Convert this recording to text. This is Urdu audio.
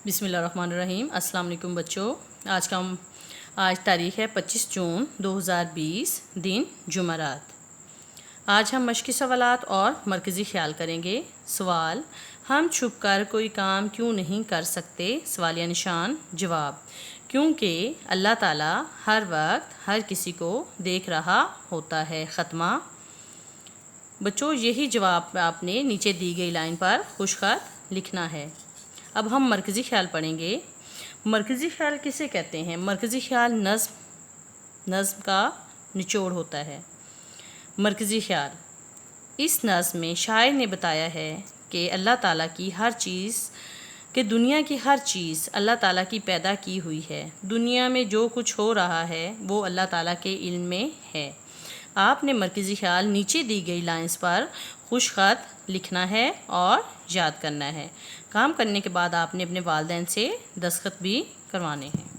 بسم اللہ الرحمن الرحیم۔ السلام علیکم بچوں۔ آج تاریخ ہے 25 جون 2020، دن جمعرات۔ آج ہم مشقی سوالات اور مرکزی خیال کریں گے۔ سوال: ہم چھپ کر کوئی کام کیوں نہیں کر سکتے؟ سوالیہ نشان جواب: کیونکہ اللہ تعالیٰ ہر وقت ہر کسی کو دیکھ رہا ہوتا ہے۔ ختمہ۔ بچوں یہی جواب آپ نے نیچے دی گئی لائن پر خوش خط لکھنا ہے۔ اب ہم مرکزی خیال پڑھیں گے۔ مرکزی خیال کسے کہتے ہیں؟ مرکزی خیال نظم کا نچوڑ ہوتا ہے۔ مرکزی خیال: اس نظم میں شاعر نے بتایا ہے کہ اللہ تعالیٰ کی دنیا کی ہر چیز اللہ تعالیٰ کی پیدا کی ہوئی ہے۔ دنیا میں جو کچھ ہو رہا ہے وہ اللہ تعالیٰ کے علم میں ہے۔ آپ نے مرکزی خیال نیچے دی گئی لائنز پر خوش خط لکھنا ہے اور یاد کرنا ہے۔ کام کرنے کے بعد آپ نے اپنے والدین سے دستخط بھی کروانے ہیں۔